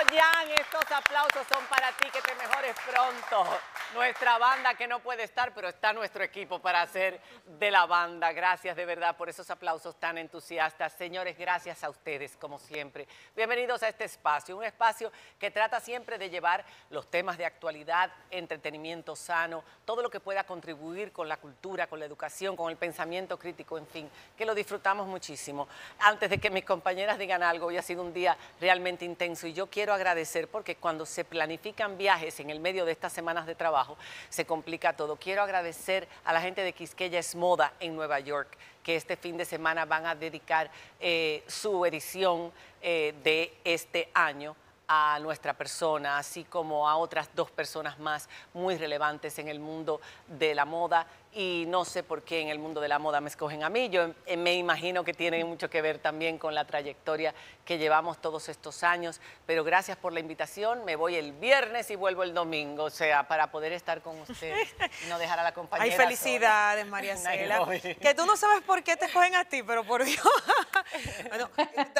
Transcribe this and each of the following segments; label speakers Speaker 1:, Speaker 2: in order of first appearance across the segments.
Speaker 1: Jan, estos aplausos son para ti, que te mejores pronto. Nuestra banda que no puede estar, pero está nuestro equipo para hacer de la banda. Gracias de verdad por esos aplausos tan entusiastas. Señores, gracias a ustedes, como siempre. Bienvenidos a este espacio, un espacio que trata siempre de llevar los temas de actualidad, entretenimiento sano, todo lo que pueda contribuir con la cultura, con la educación, con el pensamiento crítico, en fin, que lo disfrutamos muchísimo. Antes de que mis compañeras digan algo, hoy ha sido un día realmente intenso y yo quiero agradecer porque cuando se planifican viajes en el medio de estas semanas de trabajo, se complica todo. Quiero agradecer a la gente de Quisqueya es Moda en Nueva York, que este fin de semana van a dedicar su edición de este año a nuestra persona, así como a otras dos personas más muy relevantes en el mundo de la moda. Y no sé por qué en el mundo de la moda me escogen a mí. Yo me imagino que tiene mucho que ver también con la trayectoria que llevamos todos estos años. Pero gracias por la invitación. Me voy el viernes y vuelvo el domingo, o sea, para poder estar con ustedes y no dejar a la compañera.
Speaker 2: Ay, felicidades, María Cela. Que tú no sabes por qué te escogen a ti, pero por Dios. Bueno,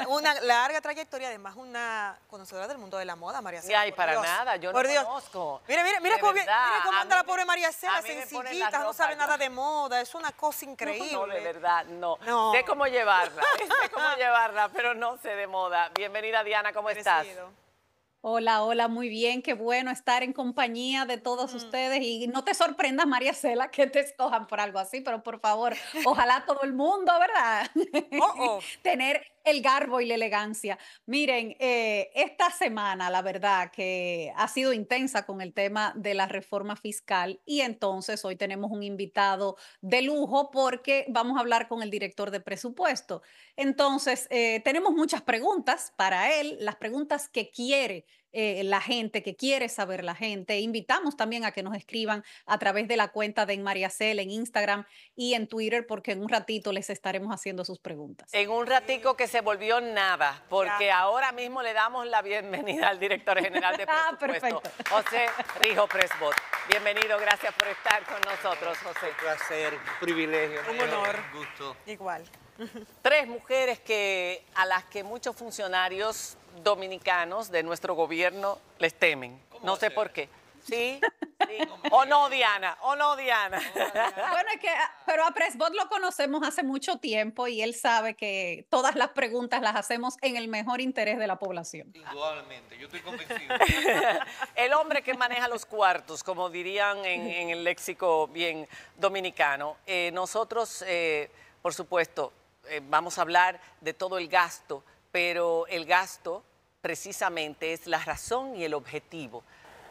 Speaker 2: una larga trayectoria, además una conocedora del mundo de la moda, María Cela.
Speaker 1: Ay, para
Speaker 2: Dios.
Speaker 1: nada, yo
Speaker 2: por
Speaker 1: no
Speaker 2: Dios.
Speaker 1: conozco.
Speaker 2: Mira cómo anda la pobre María Cela, sencillita, no sabe nada de moda, es una cosa increíble.
Speaker 1: No, de verdad, no. Sé cómo llevarla, pero no sé de moda. Bienvenida, Diana, ¿cómo estás?
Speaker 3: Hola, hola, muy bien, qué bueno estar en compañía de todos ustedes y no te sorprendas, María Cela, que te escojan por algo así, pero por favor, ojalá todo el mundo, ¿verdad? Tener el garbo y la elegancia. Miren, esta semana, la verdad que ha sido intensa con el tema de la reforma fiscal y entonces hoy tenemos un invitado de lujo porque vamos a hablar con el director de presupuesto. Entonces, tenemos muchas preguntas para él, las preguntas que quiere la gente, que quiere saber la gente. Invitamos también a que nos escriban a través de la cuenta de María Cela en Instagram y en Twitter, porque en un ratito les estaremos haciendo sus preguntas.
Speaker 1: En un ratico que se volvió nada, porque ahora mismo le damos la bienvenida al director general de presupuesto, José Rijo Presbot. Bienvenido, gracias por estar con nosotros, José.
Speaker 4: Un placer, un privilegio.
Speaker 2: Un honor.
Speaker 4: Un gusto.
Speaker 2: Igual.
Speaker 1: Tres mujeres a las que muchos funcionarios dominicanos de nuestro gobierno les temen. No sé por qué. ¿Sí? ¿Sí? ¿O no, Diana? ¿O no, Diana?
Speaker 3: Bueno, es que, pero a Presbot lo conocemos hace mucho tiempo y él sabe que todas las preguntas las hacemos en el mejor interés de la población.
Speaker 4: Indudablemente, yo estoy convencido.
Speaker 1: El hombre que maneja los cuartos, como dirían en el léxico bien dominicano. Nosotros, por supuesto, vamos a hablar de todo el gasto, pero el gasto precisamente es la razón y el objetivo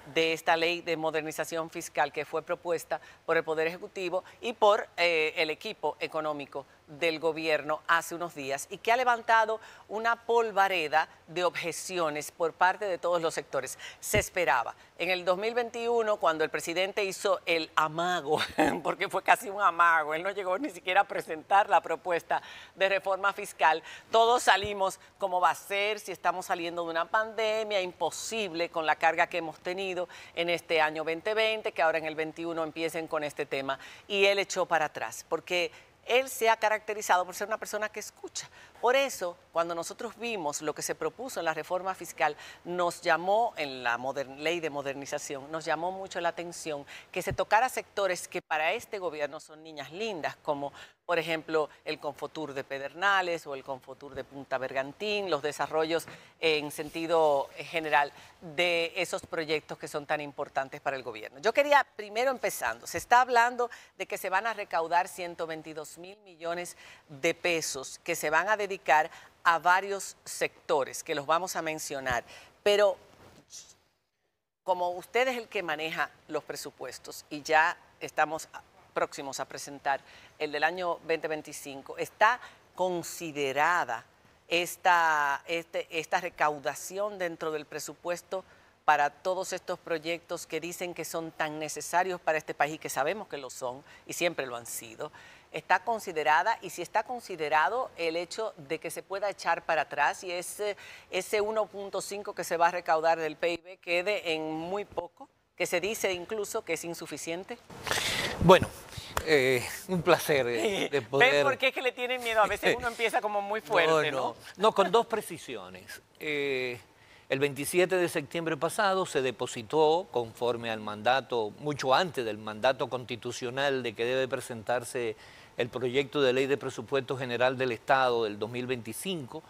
Speaker 1: de esta ley de modernización fiscal que fue propuesta por el Poder Ejecutivo y por el equipo económico del gobierno hace unos días y que ha levantado una polvareda de objeciones por parte de todos los sectores. Se esperaba. En el 2021, cuando el presidente hizo el amago, porque fue casi un amago, él no llegó ni siquiera a presentar la propuesta de reforma fiscal, todos salimos cómo va a ser, si estamos saliendo de una pandemia, imposible con la carga que hemos tenido en este año 2020, que ahora en el 21 empiecen con este tema. Y él echó para atrás, porque él se ha caracterizado por ser una persona que escucha. Por eso, cuando nosotros vimos lo que se propuso en la reforma fiscal, nos llamó, en la ley de modernización, nos llamó mucho la atención que se tocara sectores que para este gobierno son niñas lindas, como por ejemplo el Confotur de Pedernales o el Confotur de Punta Bergantín, los desarrollos en sentido general de esos proyectos que son tan importantes para el gobierno. Yo quería, primero empezando, se está hablando de que se van a recaudar 122.000 millones de pesos que se van a dedicar a varios sectores, que los vamos a mencionar, pero como usted es el que maneja los presupuestos y ya estamos próximos a presentar el del año 2025, ¿está considerada esta recaudación dentro del presupuesto para todos estos proyectos que dicen que son tan necesarios para este país, que sabemos que lo son y siempre lo han sido? ¿Está considerada? Y si está considerado el hecho de que se pueda echar para atrás y ese 1.5 que se va a recaudar del PIB quede en muy poco, que se dice incluso que es insuficiente.
Speaker 4: Bueno, un placer de poder...
Speaker 1: ¿Ves por qué es que le tienen miedo? A veces uno empieza como muy fuerte, ¿no?
Speaker 4: No, con dos precisiones. El El 27 de septiembre pasado se depositó, conforme al mandato, mucho antes del mandato constitucional de que debe presentarse el proyecto de ley de presupuesto general del Estado del 2025,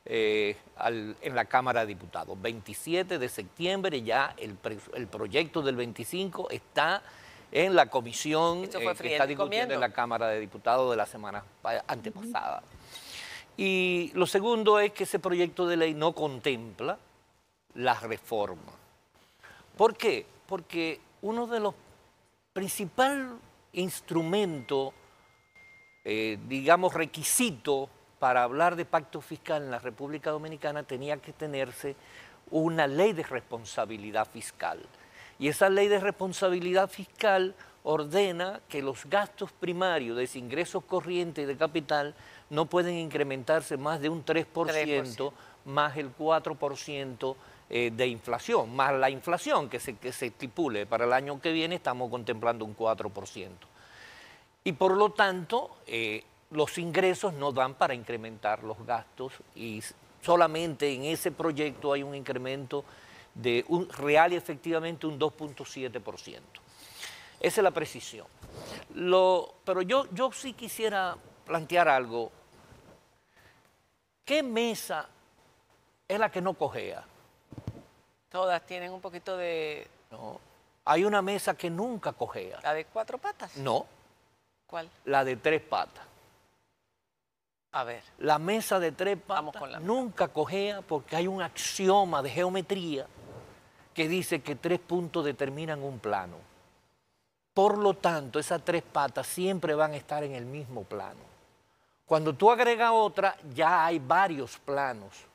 Speaker 4: en la Cámara de Diputados. 27 de septiembre ya el proyecto del 25 está en la comisión que está discutiendo en la Cámara de Diputados de la semana antepasada. Y lo segundo es que ese proyecto de ley no contempla la reforma. ¿Por qué? Porque uno de los principales instrumentos, digamos, requisitos para hablar de pacto fiscal en la República Dominicana tenía que tenerse una ley de responsabilidad fiscal. Y esa ley de responsabilidad fiscal ordena que los gastos primarios de ingresos corrientes y de capital no pueden incrementarse más de un 3%, más el 4% de inflación, más la inflación que se estipule. Para el año que viene estamos contemplando un 4%. Y por lo tanto, los ingresos no dan para incrementar los gastos y solamente en ese proyecto hay un incremento de real y efectivamente un 2.7%. Esa es la precisión. Pero yo sí quisiera plantear algo. ¿Qué mesa es la que no cojea?
Speaker 1: Todas tienen un poquito de...
Speaker 4: No, hay una mesa que nunca cojea.
Speaker 1: ¿La de 4 patas?
Speaker 4: No.
Speaker 1: ¿Cuál?
Speaker 4: La de 3 patas.
Speaker 1: A ver.
Speaker 4: La mesa de 3 patas nunca cojea porque hay un axioma de geometría que dice que 3 puntos determinan un plano. Por lo tanto, esas 3 patas siempre van a estar en el mismo plano. Cuando tú agregas otra, ya hay varios planos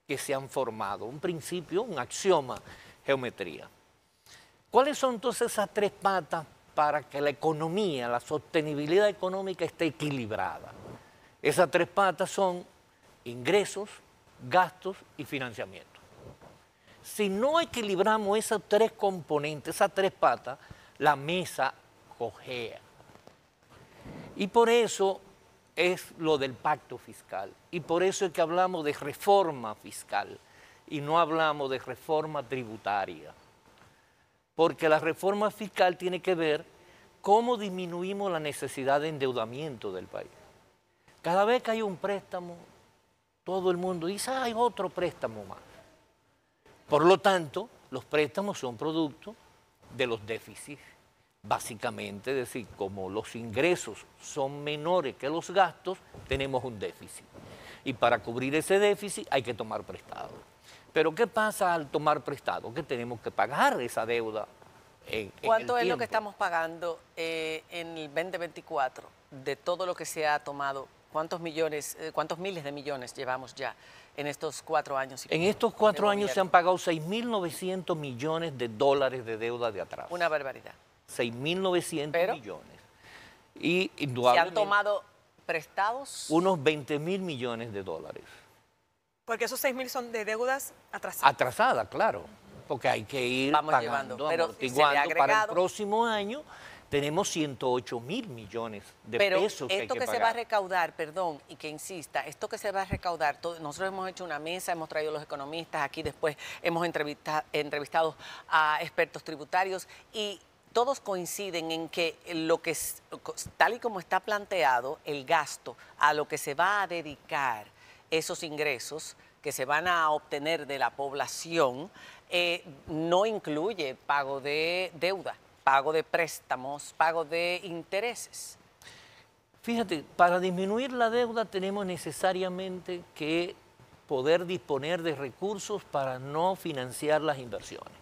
Speaker 4: que se han formado. Un principio, un axioma, geometría. ¿Cuáles son entonces esas 3 patas para que la economía, la sostenibilidad económica esté equilibrada? Esas 3 patas son ingresos, gastos y financiamiento. Si no equilibramos esos 3 componentes, esas 3 patas, la mesa cojea. Y por eso es lo del pacto fiscal. Y por eso es que hablamos de reforma fiscal y no hablamos de reforma tributaria. Porque la reforma fiscal tiene que ver cómo disminuimos la necesidad de endeudamiento del país. Cada vez que hay un préstamo, todo el mundo dice, hay otro préstamo más. Por lo tanto, los préstamos son producto de los déficits. Básicamente, es decir, como los ingresos son menores que los gastos, tenemos un déficit. Y para cubrir ese déficit hay que tomar prestado. Pero ¿qué pasa al tomar prestado? Que tenemos que pagar esa deuda
Speaker 1: ¿Cuánto es lo que estamos pagando en el 2024 de todo lo que se ha tomado? ¿Cuántos miles de millones llevamos ya en estos 4 años?
Speaker 4: En estos 4 años se han pagado 6.900 millones de dólares de deuda de atraso.
Speaker 1: Una barbaridad.
Speaker 4: 6.900 millones. Y indudablemente,
Speaker 1: ¿se han tomado prestados?
Speaker 4: Unos 20.000 millones de dólares.
Speaker 2: Porque esos 6.000 son de deudas atrasadas.
Speaker 4: Atrasadas, claro. Porque hay que ir pagando, amortiguando. Para el próximo año tenemos 108.000 millones de pesos que hay que pagar.
Speaker 1: Esto que se va a recaudar, perdón, y que insista, esto que se va a recaudar, nosotros hemos hecho una mesa, hemos traído los economistas, aquí después hemos entrevistado a expertos tributarios y todos coinciden en que tal y como está planteado, el gasto a lo que se va a dedicar esos ingresos que se van a obtener de la población no incluye pago de deuda, pago de préstamos, pago de intereses.
Speaker 4: Fíjate, para disminuir la deuda tenemos necesariamente que poder disponer de recursos para no financiar las inversiones.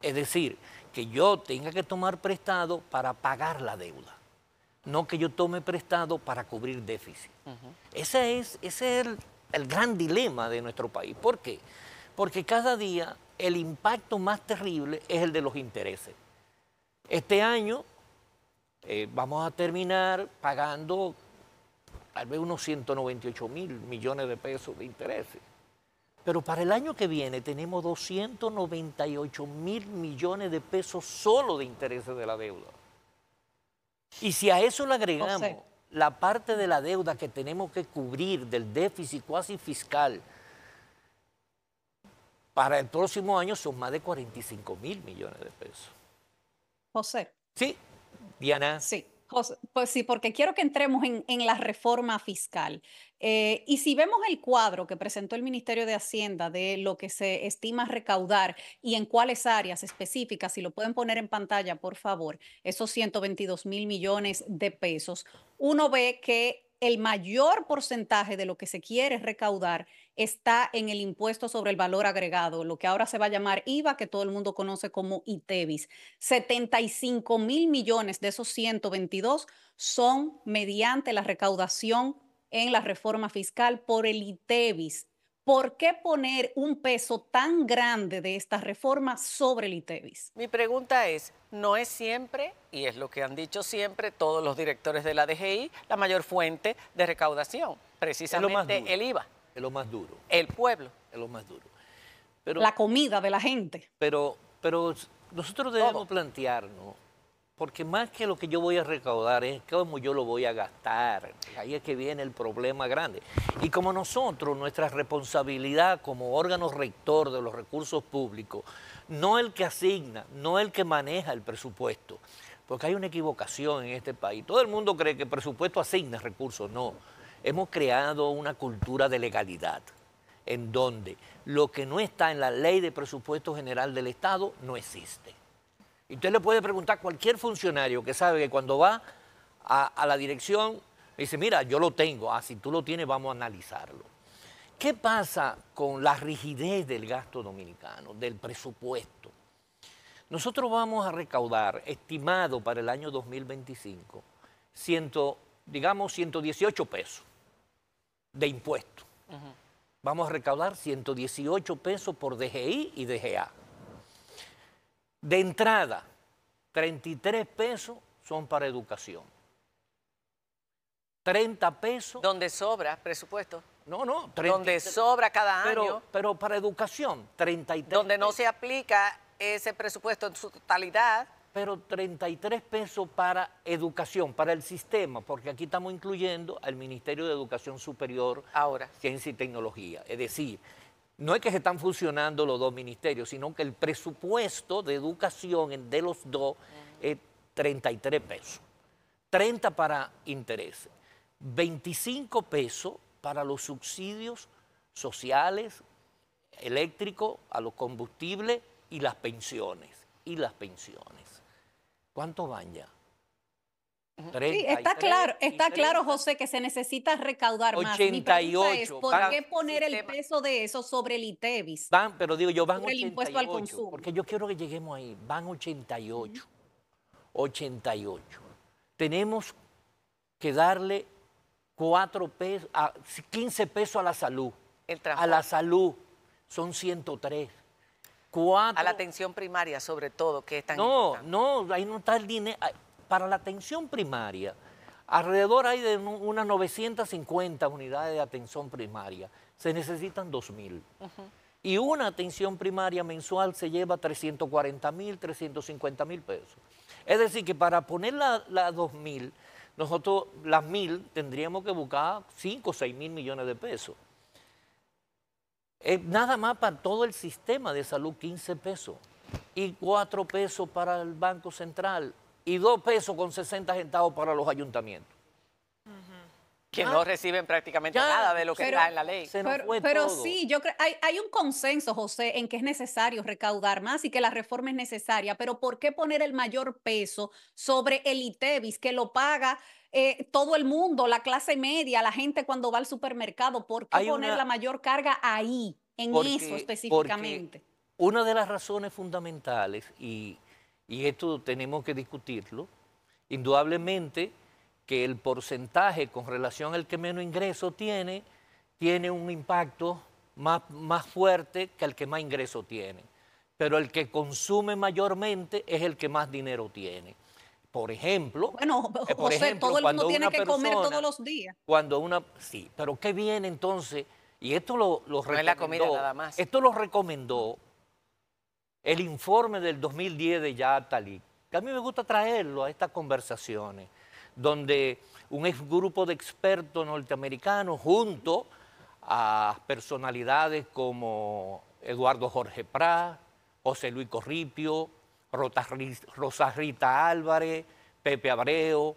Speaker 4: Es decir, que yo tenga que tomar prestado para pagar la deuda, no que yo tome prestado para cubrir déficit. Ese es el gran dilema de nuestro país. ¿Por qué? Porque cada día el impacto más terrible es el de los intereses. Este año vamos a terminar pagando tal vez unos 198.000 millones de pesos de intereses. Pero para el año que viene tenemos 298.000 millones de pesos solo de intereses de la deuda. Y si a eso le agregamos la parte de la deuda que tenemos que cubrir del déficit cuasi fiscal, Para el próximo año son más de 45.000 millones de pesos.
Speaker 3: José.
Speaker 4: Sí, Diana.
Speaker 3: Sí, José, pues sí, porque quiero que entremos en la reforma fiscal. Y si vemos el cuadro que presentó el Ministerio de Hacienda de lo que se estima recaudar y en cuáles áreas específicas, si lo pueden poner en pantalla, por favor, esos 122.000 millones de pesos, uno ve que el mayor porcentaje de lo que se quiere recaudar está en el impuesto sobre el valor agregado, lo que ahora se va a llamar IVA, que todo el mundo conoce como ITEVIS. 75.000 millones de esos 122 son mediante la recaudación en la reforma fiscal por el ITEVIS. ¿Por qué poner un peso tan grande de esta reforma sobre el ITEVIS?
Speaker 1: Mi pregunta es, ¿no es siempre, y es lo que han dicho siempre todos los directores de la DGI, la mayor fuente de recaudación? Precisamente el IVA.
Speaker 4: Es lo más duro.
Speaker 1: El pueblo.
Speaker 4: Es lo más duro. Pero,
Speaker 3: la comida de la gente.
Speaker 4: Pero nosotros debemos plantearnos, porque más que lo que yo voy a recaudar es cómo yo lo voy a gastar. Ahí es que viene el problema grande. Y como nosotros, nuestra responsabilidad como órgano rector de los recursos públicos, no el que asigna, no el que maneja el presupuesto, porque hay una equivocación en este país. Todo el mundo cree que el presupuesto asigna recursos, no. Hemos creado una cultura de legalidad, en donde lo que no está en la Ley de Presupuesto General del Estado no existe. Y usted le puede preguntar a cualquier funcionario que sabe que cuando va a la dirección, dice, mira, yo lo tengo, si tú lo tienes, vamos a analizarlo. ¿Qué pasa con la rigidez del gasto dominicano, del presupuesto? Nosotros vamos a recaudar, estimado para el año 2025, digamos 118 pesos de impuestos. Vamos a recaudar 118 pesos por DGI y DGA. De entrada, 33 pesos son para educación. 30 pesos...
Speaker 1: ¿Donde sobra presupuesto?
Speaker 4: No, 33,
Speaker 1: donde sobra cada año.
Speaker 4: Pero para educación, 33
Speaker 1: donde no
Speaker 4: pesos.
Speaker 1: se aplica ese presupuesto en su totalidad.
Speaker 4: Pero 33 pesos para educación, para el sistema, porque aquí estamos incluyendo al Ministerio de Educación Superior,
Speaker 1: ahora,
Speaker 4: Ciencia y Tecnología. Es decir, no es que se están fusionando los dos ministerios, sino que el presupuesto de educación de los dos es 33 pesos. 30 para intereses, 25 pesos para los subsidios sociales, eléctricos, a los combustibles y las pensiones. ¿Cuánto van ya?
Speaker 3: Sí, está claro, José, que se necesita recaudar
Speaker 4: 88,
Speaker 3: más. Mi pregunta es, ¿por qué poner el peso de eso sobre el ITEVIS?
Speaker 4: Van 88,
Speaker 3: el impuesto al consumo.
Speaker 4: Porque yo quiero que lleguemos ahí. Van 88. 88. Tenemos que darle 4 pesos, 15 pesos a la salud. A la salud son 103. 4.
Speaker 1: A la atención primaria, sobre todo, que es tan
Speaker 4: importante. No, ahí no está el dinero. Para la atención primaria, alrededor hay de unas 950 unidades de atención primaria. Se necesitan 2.000. Y una atención primaria mensual se lleva 340.000, 350.000 pesos. Es decir, que para poner las 2.000, nosotros las 1.000 tendríamos que buscar 5 o 6.000 millones de pesos. Nada más para todo el sistema de salud, 15 pesos. Y 4 pesos para el Banco Central. Y 2 pesos con 60 centavos para los ayuntamientos.
Speaker 1: Que no reciben prácticamente nada de lo que está en la ley.
Speaker 3: Pero sí, yo creo hay un consenso, José, en que es necesario recaudar más y que la reforma es necesaria, pero ¿por qué poner el mayor peso sobre el ITEVIS, que lo paga todo el mundo, la clase media, la gente cuando va al supermercado? ¿Por qué poner la mayor carga ahí, en eso específicamente?
Speaker 4: Una de las razones fundamentales, y esto tenemos que discutirlo, indudablemente que el porcentaje con relación al que menos ingreso tiene un impacto más fuerte que el que más ingreso tiene. Pero el que consume mayormente es el que más dinero tiene. Por ejemplo,
Speaker 3: José, todo el mundo tiene que comer todos los días.
Speaker 4: Sí, pero ¿qué viene entonces? Y esto lo recomendó,
Speaker 1: no es la comida nada más.
Speaker 4: Esto lo recomendó el informe del 2010 de Yatali, que a mí me gusta traerlo a estas conversaciones, donde un grupo de expertos norteamericanos junto a personalidades como Eduardo Jorge Prat, José Luis Corripio, Rosa Rita Álvarez, Pepe Abreu,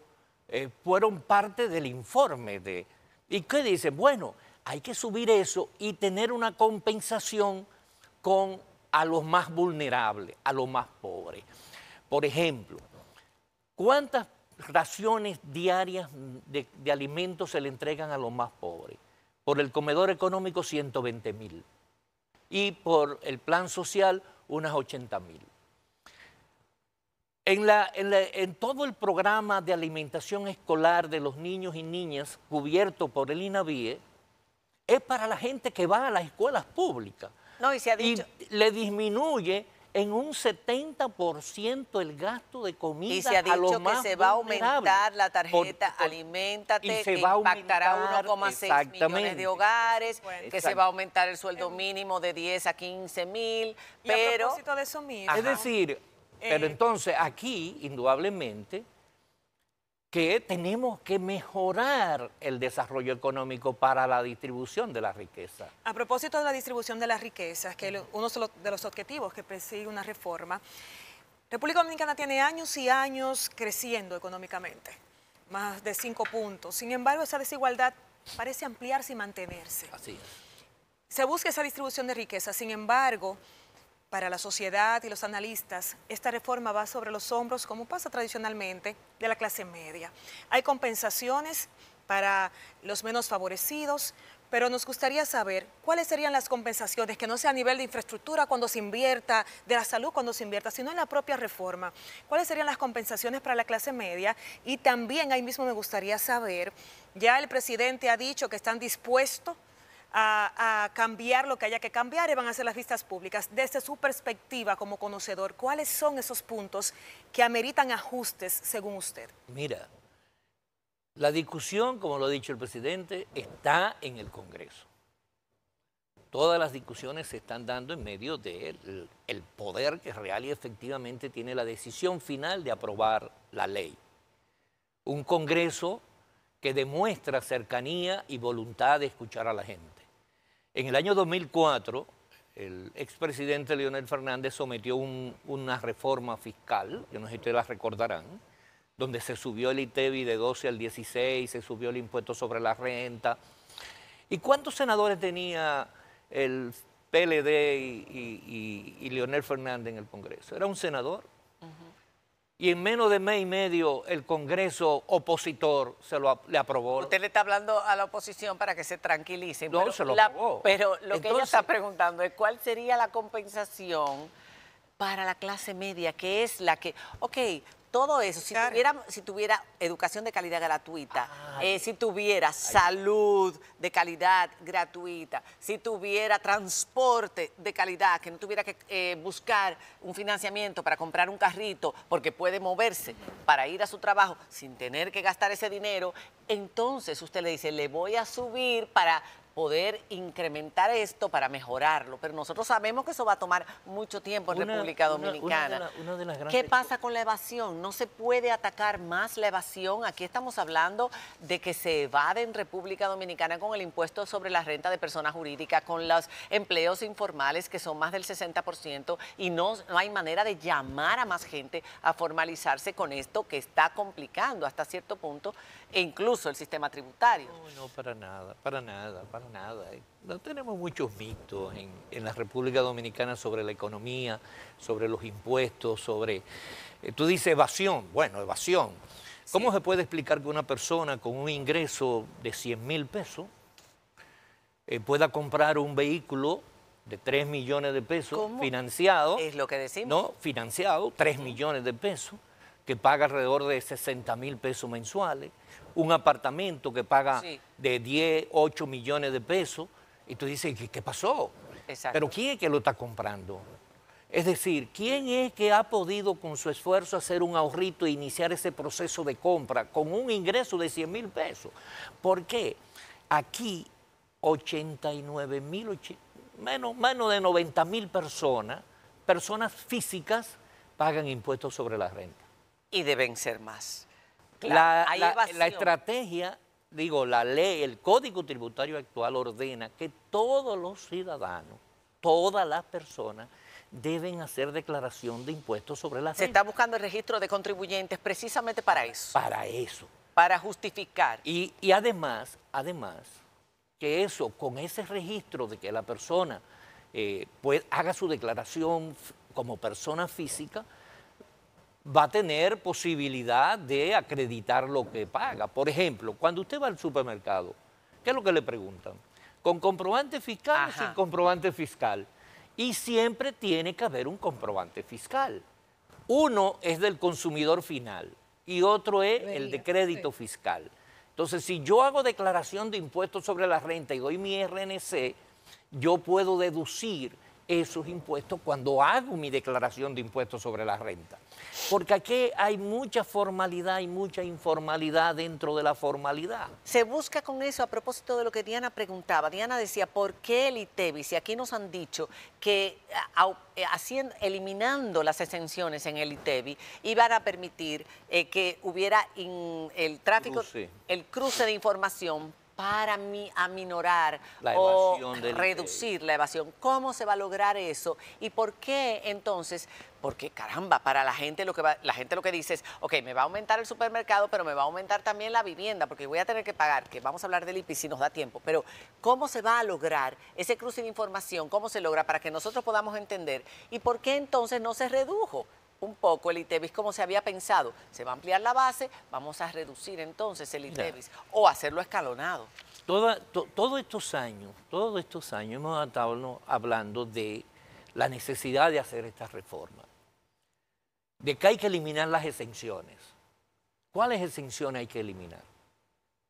Speaker 4: fueron parte del informe de... ¿Y qué dicen? Bueno, hay que subir eso y tener una compensación a los más vulnerables, a los más pobres. Por ejemplo, ¿cuántas raciones diarias de alimentos se le entregan a los más pobres? Por el comedor económico, 120.000. Y por el plan social, unas 80.000. En todo el programa de alimentación escolar de los niños y niñas cubierto por el INAVIE, es para la gente que va a las escuelas públicas.
Speaker 1: No, y se ha dicho...
Speaker 4: Y le disminuye en un 70% el gasto de comida.
Speaker 1: Y se ha dicho que se va a aumentar la tarjeta Aliméntate, que impactará 1,6 millones de hogares, que se va a aumentar el sueldo mínimo de 10 a 15.000, pero...
Speaker 2: a propósito de eso mismo...
Speaker 4: Es decir, pero entonces aquí, indudablemente, que tenemos que mejorar el desarrollo económico para la distribución de la riqueza.
Speaker 2: A propósito de la distribución de las riquezas, que uno de los objetivos que persigue una reforma, República Dominicana tiene años y años creciendo económicamente, más de 5 puntos. Sin embargo, esa desigualdad parece ampliarse y mantenerse.
Speaker 4: Así es.
Speaker 2: Se busca esa distribución de riqueza, sin embargo, para la sociedad y los analistas, esta reforma va sobre los hombros, como pasa tradicionalmente, de la clase media. Hay compensaciones para los menos favorecidos, pero nos gustaría saber cuáles serían las compensaciones, que no sea a nivel de infraestructura cuando se invierta, de la salud cuando se invierta, sino en la propia reforma. ¿Cuáles serían las compensaciones para la clase media? Y también ahí mismo me gustaría saber, ya el presidente ha dicho que están dispuestos a cambiar lo que haya que cambiar y van a hacer las vistas públicas. Desde su perspectiva como conocedor, ¿cuáles son esos puntos que ameritan ajustes según usted?
Speaker 4: Mira, la discusión, como lo ha dicho el presidente, está en el Congreso. Todas las discusiones se están dando en medio del poder que real y efectivamente tiene la decisión final de aprobar la ley. Un Congreso que demuestra cercanía y voluntad de escuchar a la gente. En el año 2004, el expresidente Leonel Fernández sometió una reforma fiscal, yo no sé si ustedes la recordarán, donde se subió el ITEVI de 12 al 16, se subió el impuesto sobre la renta. ¿Y cuántos senadores tenía el PLD y Leonel Fernández en el Congreso? Era un senador. Y en menos de mes y medio el Congreso opositor le aprobó.
Speaker 1: Usted le está hablando a la oposición para que se tranquilicen.
Speaker 4: No, se lo aprobó.
Speaker 1: Pero lo que ella está preguntando es cuál sería la compensación para la clase media, que es la que... Ok, todo eso, si tuviera educación de calidad gratuita, si tuviera salud de calidad gratuita, si tuviera transporte de calidad, que no tuviera que buscar un financiamiento para comprar un carrito porque puede moverse para ir a su trabajo sin tener que gastar ese dinero, entonces usted le dice, le voy a subir para poder incrementar esto para mejorarlo, pero nosotros sabemos que eso va a tomar mucho tiempo en República Dominicana. ¿Qué pasa con la evasión? ¿No se puede atacar más la evasión? Aquí estamos hablando de que se evade en República Dominicana con el impuesto sobre la renta de personas jurídicas, con los empleos informales que son más del 60% y no hay manera de llamar a más gente a formalizarse con esto que está complicando hasta cierto punto e incluso el sistema tributario.
Speaker 4: No, para nada, para nada. No tenemos muchos mitos en la República Dominicana sobre la economía, sobre los impuestos, sobre... Tú dices evasión. Bueno, evasión. ¿Cómo se puede explicar que una persona con un ingreso de 100.000 pesos pueda comprar un vehículo de 3 millones de pesos financiado?
Speaker 1: Es lo que decimos.
Speaker 4: No, financiado, 3 millones de pesos, que paga alrededor de 60.000 pesos mensuales, un apartamento que paga de 10, 8 millones de pesos, y tú dices, ¿qué pasó?
Speaker 1: Exacto.
Speaker 4: Pero ¿quién es que lo está comprando? Es decir, ¿quién es que ha podido con su esfuerzo hacer un ahorrito e iniciar ese proceso de compra con un ingreso de 100.000 pesos? ¿Por qué? Aquí 89.000, menos de 90.000 personas físicas, pagan impuestos sobre la renta.
Speaker 1: Y deben ser más.
Speaker 4: Claro, la estrategia, digo, la ley, el Código Tributario actual ordena que todos los ciudadanos todas las personas deben hacer declaración de impuestos sobre la renta.
Speaker 1: Se está buscando el registro de contribuyentes precisamente para eso.
Speaker 4: Para eso.
Speaker 1: Para justificar.
Speaker 4: Y además, que eso, con ese registro de que la persona pues, haga su declaración como persona física, va a tener posibilidad de acreditar lo que paga. Por ejemplo, cuando usted va al supermercado, ¿qué es lo que le preguntan? ¿Con comprobante fiscal o sin comprobante fiscal? Y siempre tiene que haber un comprobante fiscal. Uno es del consumidor final y otro es el de crédito fiscal. Entonces, si yo hago declaración de impuestos sobre la renta y doy mi RNC, yo puedo deducir esos impuestos cuando hago mi declaración de impuestos sobre la renta. Porque aquí hay mucha formalidad y mucha informalidad dentro de la formalidad.
Speaker 1: Se busca con eso, a propósito de lo que Diana preguntaba. Diana decía, ¿por qué el ITEVIS? Y aquí nos han dicho que eliminando las exenciones en el ITEVIS iban a permitir que hubiera el tráfico, el cruce de información para aminorar o reducir la evasión. ¿Cómo se va a lograr eso? ¿Y por qué entonces? Porque caramba, para la gente lo que dice es, ok, me va a aumentar el supermercado, pero me va a aumentar también la vivienda, porque voy a tener que pagar, que vamos a hablar del IPI si nos da tiempo, pero ¿cómo se va a lograr ese cruce de información? ¿Cómo se logra para que nosotros podamos entender? ¿Y por qué entonces no se redujo un poco el ITEVIS como se había pensado? Se va a ampliar la base, vamos a reducir entonces el ITEVIS o hacerlo escalonado.
Speaker 4: Todos estos años hemos estado hablando de la necesidad de hacer esta reforma, de que hay que eliminar las exenciones. ¿Cuáles exenciones hay que eliminar?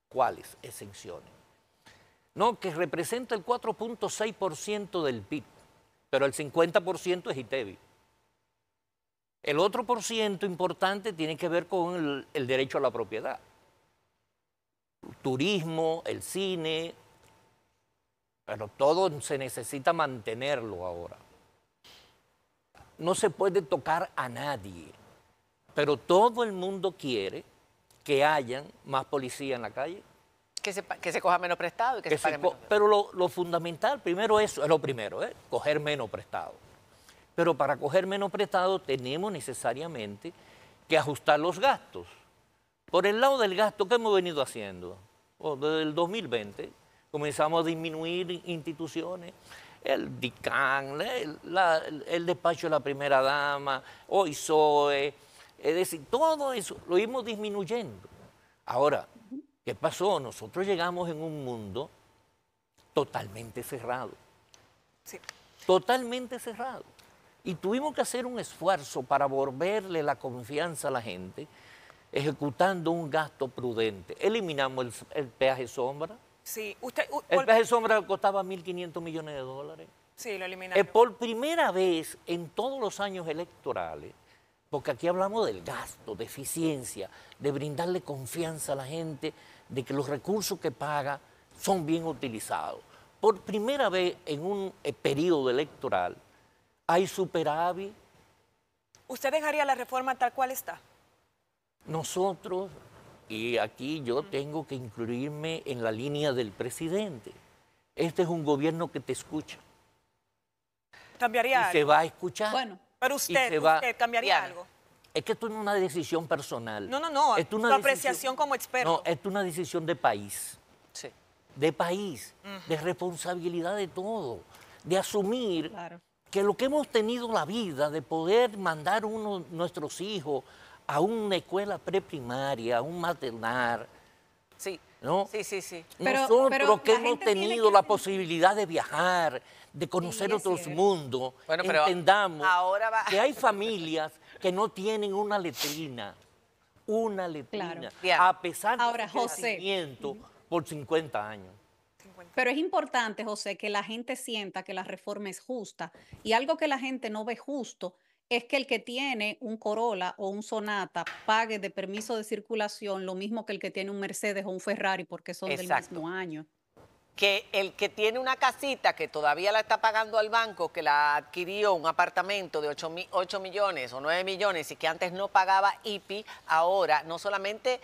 Speaker 4: ¿Cuáles exenciones? No, que representa el 4.6% del PIB, pero el 50% es ITEVIS. El otro por ciento importante tiene que ver con el derecho a la propiedad. El turismo, el cine, pero todo se necesita mantenerlo ahora. No se puede tocar a nadie, pero todo el mundo quiere que hayan más policía en la calle.
Speaker 1: Que se coja menos prestado y que se pague menos.
Speaker 4: Pero lo fundamental, primero eso, es lo primero, coger menos prestado. Pero para coger menos prestado tenemos necesariamente que ajustar los gastos. Por el lado del gasto, ¿qué hemos venido haciendo? Desde el 2020 comenzamos a disminuir instituciones, el DICAN, el despacho de la primera dama, OISOE, es decir, todo eso lo íbamos disminuyendo. Ahora, ¿qué pasó? Nosotros llegamos en un mundo totalmente cerrado.
Speaker 2: Sí.
Speaker 4: Totalmente cerrado. Y tuvimos que hacer un esfuerzo para volverle la confianza a la gente, ejecutando un gasto prudente. Eliminamos el peaje sombra.
Speaker 2: Sí.
Speaker 4: El peaje sombra costaba 1.500 millones de dólares.
Speaker 2: Sí, lo eliminaron.
Speaker 4: Por primera vez en todos los años electorales, porque aquí hablamos del gasto, de eficiencia, de brindarle confianza a la gente, de que los recursos que paga son bien utilizados. Por primera vez en un periodo electoral, hay superávit.
Speaker 2: ¿Usted dejaría la reforma tal cual está?
Speaker 4: Nosotros, y aquí yo tengo que incluirme en la línea del presidente, este es un gobierno que te escucha.
Speaker 2: ¿Cambiaría algo?
Speaker 4: Se va a escuchar.
Speaker 3: Bueno,
Speaker 2: pero usted cambiaría algo.
Speaker 4: Es que esto no es una decisión personal.
Speaker 2: No, es una apreciación como experto.
Speaker 4: No, esto es una decisión de país.
Speaker 1: Sí.
Speaker 4: De país, de responsabilidad de todo, de asumir que lo que hemos tenido la vida de poder mandar nuestros hijos a una escuela preprimaria, a un maternal.
Speaker 1: Sí,
Speaker 4: ¿no?
Speaker 1: sí.
Speaker 4: Nosotros que hemos tenido la posibilidad de viajar, de conocer otros mundos, entendamos que hay familias que no tienen una letrina, a pesar de su crecimiento por 50 años.
Speaker 3: Pero es importante, José, que la gente sienta que la reforma es justa. Y algo que la gente no ve justo es que el que tiene un Corolla o un Sonata pague de permiso de circulación lo mismo que el que tiene un Mercedes o un Ferrari porque son del mismo año.
Speaker 1: Que el que tiene una casita que todavía la está pagando al banco, que la adquirió un apartamento de 8 millones o 9 millones y que antes no pagaba IPI, ahora no solamente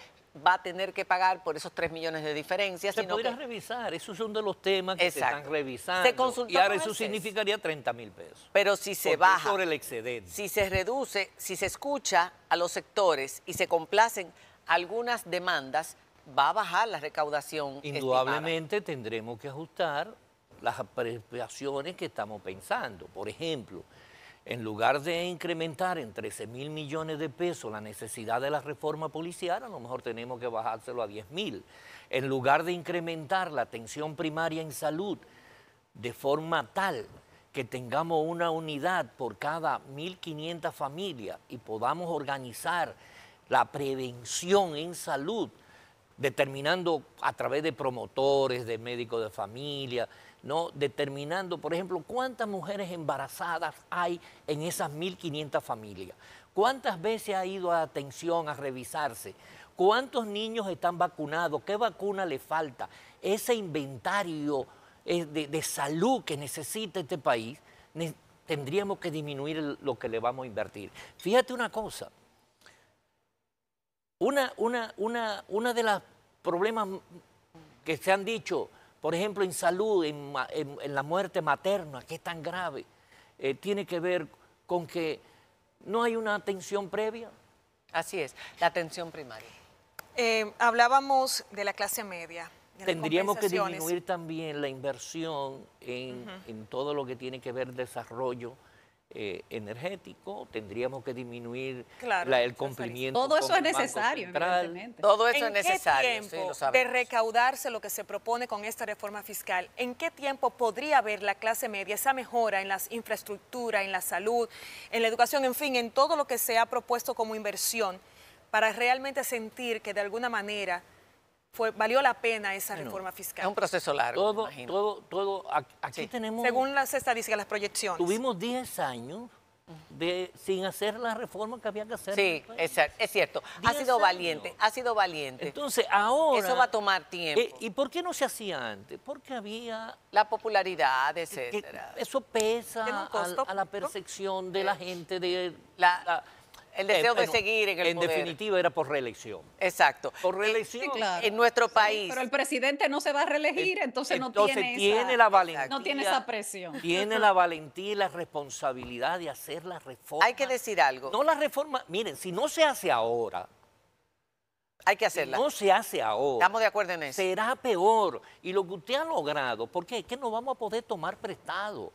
Speaker 1: va a tener que pagar por esos 3 millones de diferencias.
Speaker 4: Se
Speaker 1: sino
Speaker 4: podría
Speaker 1: que
Speaker 4: revisar, esos son de los temas que se están revisando.
Speaker 1: Se consultó
Speaker 4: y ahora
Speaker 1: con
Speaker 4: eso
Speaker 1: el CES.
Speaker 4: significaría 30.000 pesos.
Speaker 1: Pero si se
Speaker 4: Porque
Speaker 1: baja,
Speaker 4: sobre el excedente.
Speaker 1: si se reduce, si se escucha a los sectores y se complacen algunas demandas, va a bajar la recaudación
Speaker 4: Indudablemente tendremos que ajustar las apreciaciones que estamos pensando. Por ejemplo, en lugar de incrementar en 13.000 millones de pesos la necesidad de la reforma policial, a lo mejor tenemos que bajárselo a 10.000. En lugar de incrementar la atención primaria en salud de forma tal que tengamos una unidad por cada 1.500 familias y podamos organizar la prevención en salud, determinando a través de promotores, de médicos de familia, ¿no? Determinando, por ejemplo, cuántas mujeres embarazadas hay en esas 1.500 familias, cuántas veces ha ido a atención a revisarse, cuántos niños están vacunados, qué vacuna le falta, ese inventario de salud que necesita este país, tendríamos que disminuir lo que le vamos a invertir. Fíjate una cosa, una de los problemas que se han dicho, por ejemplo, en salud, en la muerte materna, que es tan grave, tiene que ver con que no hay una atención previa.
Speaker 1: Así es, la atención primaria.
Speaker 2: Hablábamos de la clase media.
Speaker 4: Tendríamos que disminuir también la inversión en todo lo que tiene que ver desarrollo energético, tendríamos que disminuir el cumplimiento.
Speaker 3: Todo eso es necesario, evidentemente.
Speaker 1: Todo eso es necesario.
Speaker 2: ¿En qué tiempo de recaudarse lo que se propone con esta reforma fiscal, en qué tiempo podría ver la clase media esa mejora en las infraestructuras, en la salud, en la educación, en fin, en todo lo que se ha propuesto como inversión para realmente sentir que de alguna manera valió la pena esa reforma fiscal?
Speaker 1: Es un proceso largo,
Speaker 4: aquí tenemos...
Speaker 2: Según las estadísticas, las proyecciones.
Speaker 4: Tuvimos 10 años sin hacer la reforma que había que hacer.
Speaker 1: Sí, es cierto. Ha sido valiente, ha sido valiente.
Speaker 4: Entonces, ahora...
Speaker 1: Eso va a tomar tiempo.
Speaker 4: ¿Y por qué no se hacía antes? Porque había...
Speaker 1: La popularidad, etcétera.
Speaker 4: Eso pesa a la percepción de la gente, de...
Speaker 1: El deseo de seguir en el poder.
Speaker 4: En definitiva, era por reelección.
Speaker 1: Exacto.
Speaker 4: Por reelección.
Speaker 3: Sí, claro.
Speaker 1: En nuestro país.
Speaker 3: Pero el presidente no se va a reelegir, entonces no
Speaker 4: tiene la valentía.
Speaker 3: No tiene esa presión.
Speaker 4: Tiene la valentía y la responsabilidad de hacer la reforma.
Speaker 1: Hay que decir algo.
Speaker 4: No la reforma, miren, si no se hace ahora,
Speaker 1: hay que hacerla.
Speaker 4: Si no se hace ahora.
Speaker 1: Estamos de acuerdo en eso.
Speaker 4: Será peor. Y lo que usted ha logrado, porque es que no vamos a poder tomar prestado.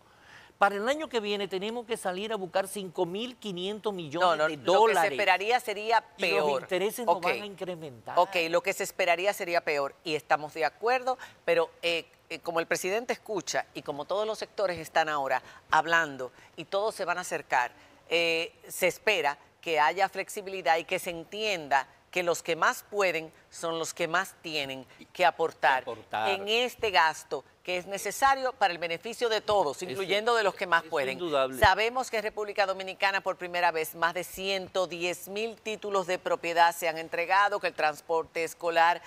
Speaker 4: Para el año que viene tenemos que salir a buscar 5.500 millones de dólares.
Speaker 1: Lo que se esperaría sería peor.
Speaker 4: Y los intereses no van a incrementar.
Speaker 1: Ok, lo que se esperaría sería peor. Y estamos de acuerdo, pero como el presidente escucha y como todos los sectores están ahora hablando y todos se van a acercar, se espera que haya flexibilidad y que se entienda que los que más pueden son los que más tienen que aportar en este gasto que es necesario para el beneficio de todos, incluyendo de los que más pueden.
Speaker 4: Indudable.
Speaker 1: Sabemos que en República Dominicana por primera vez más de 110.000 títulos de propiedad se han entregado, que el transporte escolar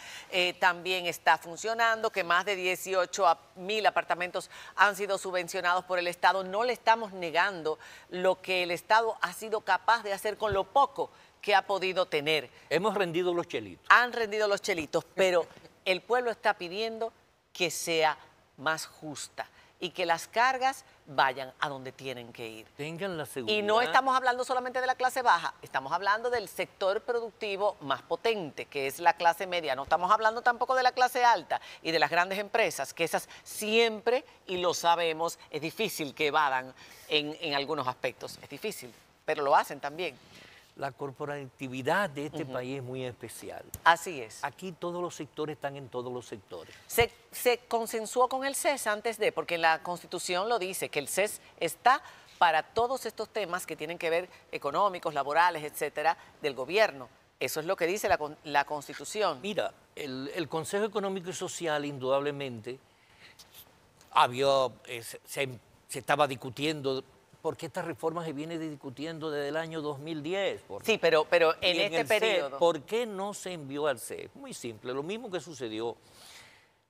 Speaker 1: también está funcionando, que más de 18.000 apartamentos han sido subvencionados por el Estado. No le estamos negando lo que el Estado ha sido capaz de hacer con lo poco que ha podido tener.
Speaker 4: Hemos rendido los chelitos.
Speaker 1: Han rendido los chelitos, pero el pueblo está pidiendo que sea más justa y que las cargas vayan a donde tienen que ir.
Speaker 4: Tengan la seguridad.
Speaker 1: Y no estamos hablando solamente de la clase baja, estamos hablando del sector productivo más potente, que es la clase media. No estamos hablando tampoco de la clase alta y de las grandes empresas, que esas siempre, y lo sabemos, es difícil que evadan en algunos aspectos. Es difícil, pero lo hacen también.
Speaker 4: La corporatividad de este país es muy especial.
Speaker 1: Así es.
Speaker 4: Aquí todos los sectores están en todos los sectores.
Speaker 1: Se consensuó con el CES antes de, porque la Constitución lo dice, que el CES está para todos estos temas que tienen que ver económicos, laborales, etcétera, del gobierno. Eso es lo que dice la Constitución.
Speaker 4: Mira, el Consejo Económico y Social indudablemente se estaba discutiendo, porque esta reforma se viene discutiendo desde el año 2010.
Speaker 1: Sí, pero en este periodo.
Speaker 4: CES, ¿por qué no se envió al CES? Muy simple, lo mismo que sucedió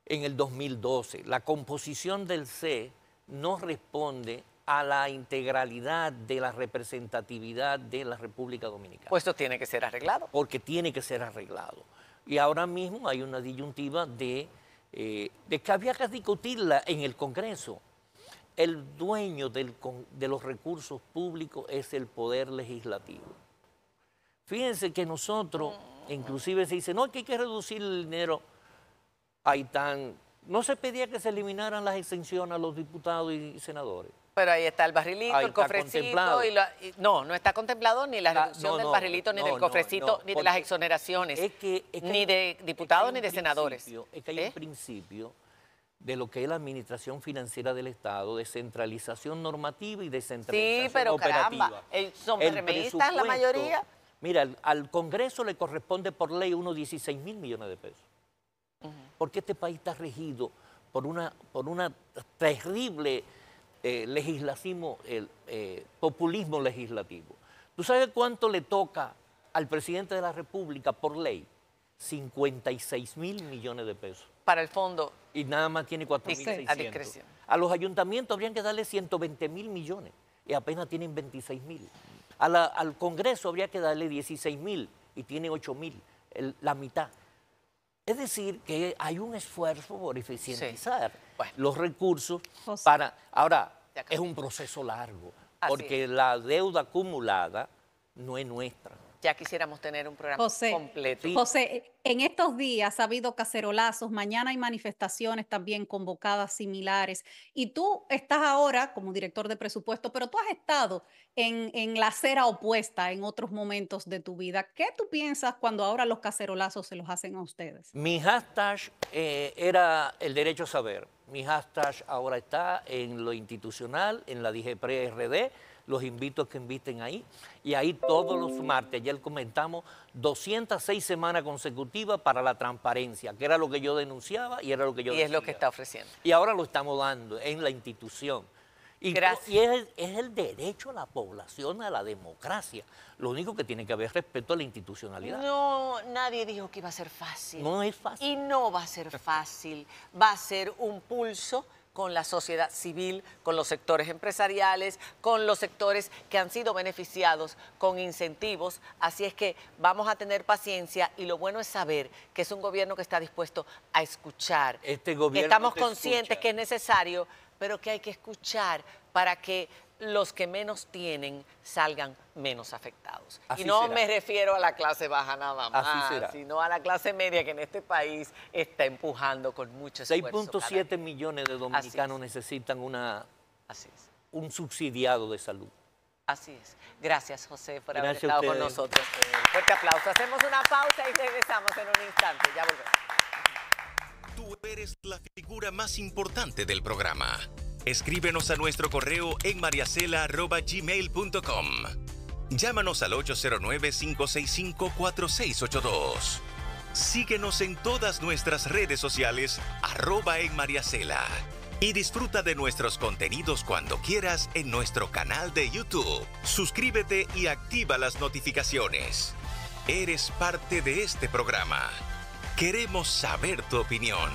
Speaker 4: en el 2012. La composición del CES no responde a la integralidad de la representatividad de la República Dominicana.
Speaker 1: Pues esto tiene que ser arreglado.
Speaker 4: Porque tiene que ser arreglado. Y ahora mismo hay una disyuntiva de que había que discutirla en el Congreso. El dueño de los recursos públicos es el Poder Legislativo. Fíjense que nosotros, inclusive se dice, no, que hay que reducir el dinero. No se pedía que se eliminaran las exenciones a los diputados y senadores.
Speaker 1: Pero ahí está el barrilito,
Speaker 4: Ahí
Speaker 1: el
Speaker 4: está
Speaker 1: cofrecito.
Speaker 4: contemplado.
Speaker 1: No está contemplado ni la reducción del barrilito, ni del cofrecito, ni de las exoneraciones, ni de diputados, ni de senadores.
Speaker 4: Es que hay un principio de lo que es la administración financiera del Estado, descentralización normativa y descentralización
Speaker 1: sí, pero
Speaker 4: operativa.
Speaker 1: Caramba, son PRMistas la mayoría.
Speaker 4: Mira, al Congreso le corresponde por ley unos 16.000 millones de pesos. Porque este país está regido por una terrible populismo legislativo. ¿Tú sabes cuánto le toca al presidente de la República por ley? 56.000 millones de pesos.
Speaker 1: Para el fondo.
Speaker 4: Y nada más tiene 4.600.
Speaker 1: A discreción.
Speaker 4: A los ayuntamientos habrían que darle 120.000 millones y apenas tienen 26.000. Al Congreso habría que darle 16.000 y tiene 8.000, la mitad. Es decir, que hay un esfuerzo por eficientizar los recursos para... Ahora, es un proceso largo, porque la deuda acumulada no es nuestra.
Speaker 1: Ya quisiéramos tener un programa completo.
Speaker 3: José, en estos días ha habido cacerolazos, mañana hay manifestaciones también convocadas similares, y tú estás ahora como director de presupuesto, pero tú has estado en la acera opuesta en otros momentos de tu vida. ¿Qué tú piensas cuando ahora los cacerolazos se los hacen a ustedes?
Speaker 4: Mi hashtag era el derecho a saber. Mi hashtag ahora está en lo institucional, en la DIGEPRE-RD. Los invito a que inviten ahí. Y ahí todos los martes, ayer comentamos, 206 semanas consecutivas para la transparencia, que era lo que yo denunciaba y era lo que yo decía.
Speaker 1: Y es lo que está ofreciendo.
Speaker 4: Y ahora lo estamos dando en la institución. Y es el derecho a la población, a la democracia. Lo único que tiene que haber es respeto a la institucionalidad.
Speaker 1: No, nadie dijo que iba a ser fácil.
Speaker 4: No es fácil.
Speaker 1: Y no va a ser fácil. Va a ser un pulso con la sociedad civil, con los sectores empresariales, con los sectores que han sido beneficiados con incentivos. Así es que vamos a tener paciencia y lo bueno es saber que es un gobierno que está dispuesto a escuchar.
Speaker 4: Este gobierno
Speaker 1: Estamos conscientes que es necesario, pero que hay que escuchar para que los que menos tienen salgan menos afectados.
Speaker 4: Así
Speaker 1: y no
Speaker 4: será.
Speaker 1: me refiero a la clase baja nada más, sino a la clase media que en este país está empujando con mucho esfuerzo.
Speaker 4: 6.7 millones de dominicanos necesitan un subsidiado de salud.
Speaker 1: Así es. Gracias, José, por haber estado
Speaker 4: ustedes.
Speaker 1: con nosotros. Fuerte aplauso. Hacemos una pausa y regresamos en un instante. Ya volvemos.
Speaker 5: Tú eres la figura más importante del programa. Escríbenos a nuestro correo en mariacela@gmail.com. Llámanos al 809-565-4682. Síguenos en todas nuestras redes sociales, @enmariacela. Y disfruta de nuestros contenidos cuando quieras en nuestro canal de YouTube. Suscríbete y activa las notificaciones. Eres parte de este programa. Queremos saber tu opinión.